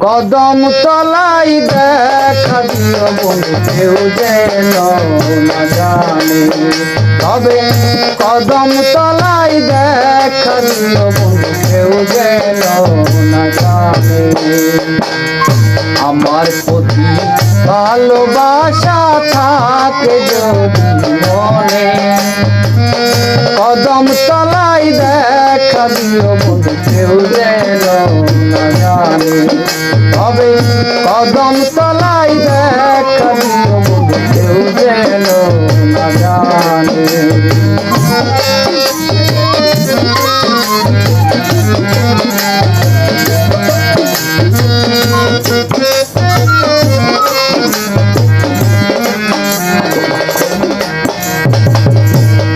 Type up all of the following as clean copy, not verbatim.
কদম তলাই দেখা দিও বন্ধু কেউ যেন না জানে। তবে কদম তলাই দেখা দিও বন্ধু কেউ যেন না জানে। আমার প্রতি ভালোবাসা থাকে যদি মনে, কদম তলাই দেখা দিও বন্ধু কেউ যেন না জানে। তবে কদম তলাই দেখা দিও বন্ধু কেউ যেন না জানে।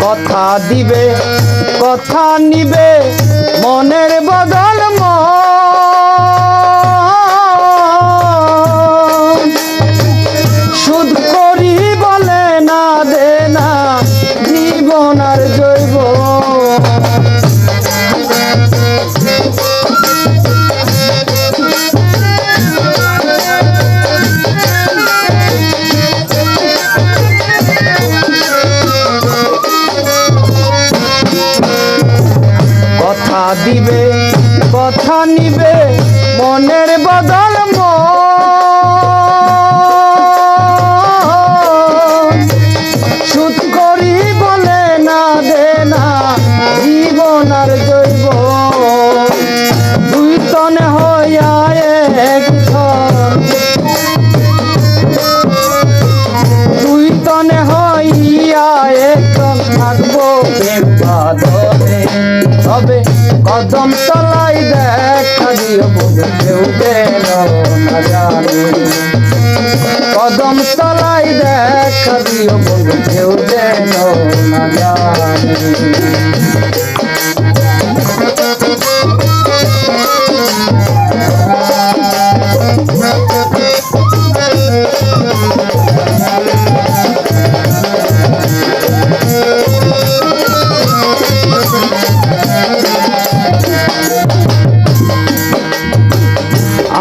কথা দিবে কথা নিবে মনের বদল সুদ করি বলে না দে না জীবন আর জৈব। কথা দিবে কথা নিবে মনের বদল সুদ করি বলে না দে না জীবন আর জৈব। দুই তন হইয়া এক তন, দুই তনে হইয়া এক তন থাকবো প্রেম বাঁধনে। তবে কদম তলাই দেখা দিও বন্ধু কেউ যেন না জানে। কদম তলাই দেখা দিও বন্ধু কেউ যেন না জানে।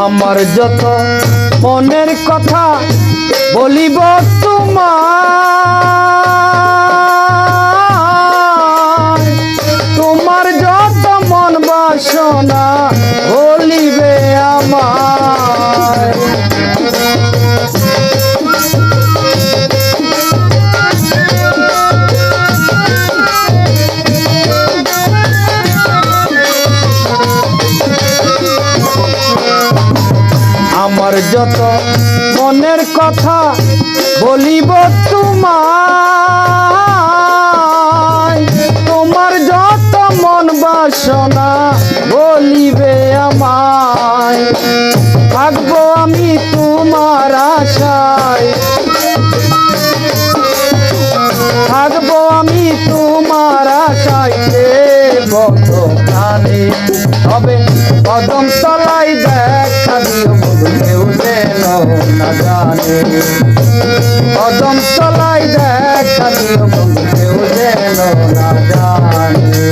আমার যত মনের কথা বলিব তোমার, তোমার যত মন বাসনা বলিবে আমার। আমার যত মনের কথা বলিব তোমার, তোমার যত মন বাসনা বলিবে আমায়। থাকবো আমি তোমার আশায়, থাকবো আমি তোমার আশায় প্রাণে। তবে কদম তলাই দেখা দিও বন্ধু কেউ যেন না জানে। কদম তলাই দেখা দিও বন্ধু কেউ যেন না জানে।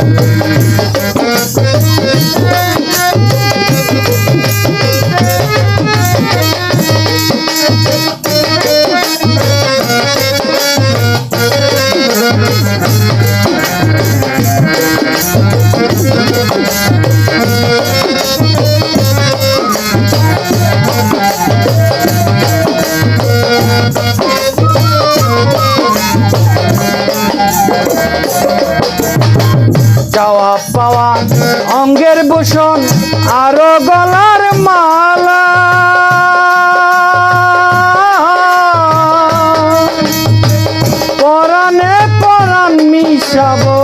চাওয়া পাওয়া অঙ্গের ভূষণ আরো গলার মালা, পরাণে পরাণ মিশাবো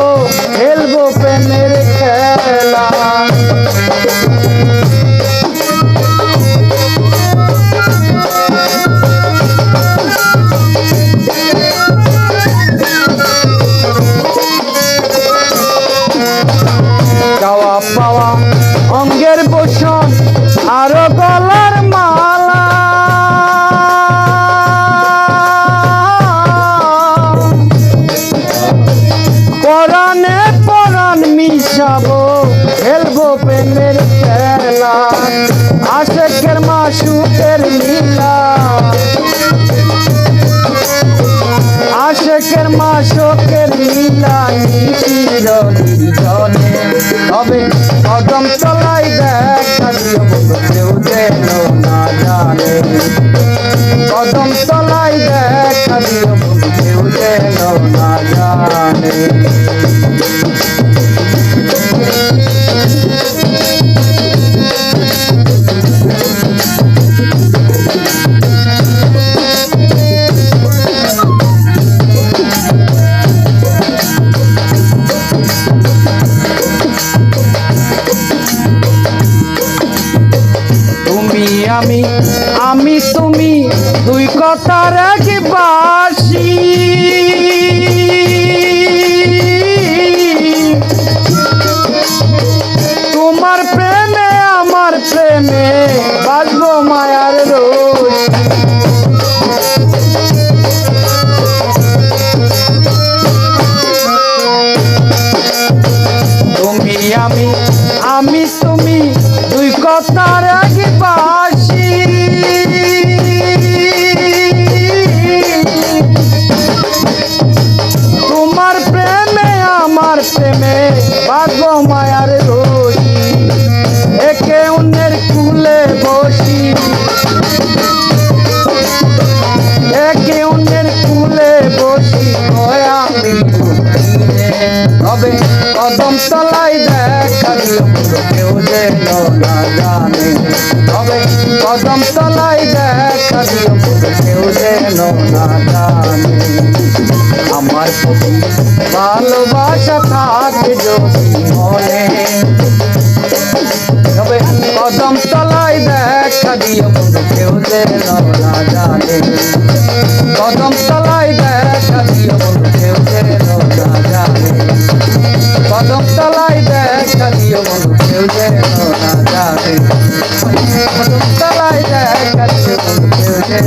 খেলবো প্রেমের খেলা। চাওয়া পাওয়া অঙ্গের ভূষণ আরো গলার মালা, পরাণে পরাণ মিশাবো খেলবো প্রেমের খেলা। আশেকের মা মাশুকের লীলা আশেকের মাশুকের লীলা নিশির নির্জনে তবে কদম তলায় দেখা দিও বন্ধু কেউ যেন না জানে কদম তলায় দেখা দিও বন্ধু কেউ যেন না জানে আমি তুমি দুই কথার এক বাসি তোমার প্রেমে আমার প্রেমে বাজবো মায়ার রোজ তুমি আমি তুমি দুই কথার এক বাসি তোমার প্রেমে আমার প্রেমে বাজবো মায়ার রশি একে অন্যের কুলে বসি একে অন্যের কুলে বসি আমি তবে কদম তলায় দেখা দিও কেউ যেন না জানে তবে কদম তলায় দেখা দিও কেউ যেন না জানে আমার প্রতি ভালোবাসা থাকে যদি মনে তবে কদম তলায় দেখা দিও কেউ যেন না জানে কদম তলায় দেখা দিও কেউ যেন না জানে কদম তলায় দেখা দিও কেউ যেন না জানে কদম তলায় দেখা দিও কেউ যেন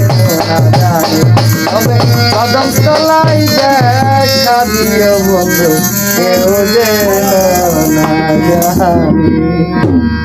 না জানে তবে কদম তলায় দেখা দিও বন্ধু কেউ যেন না জানে।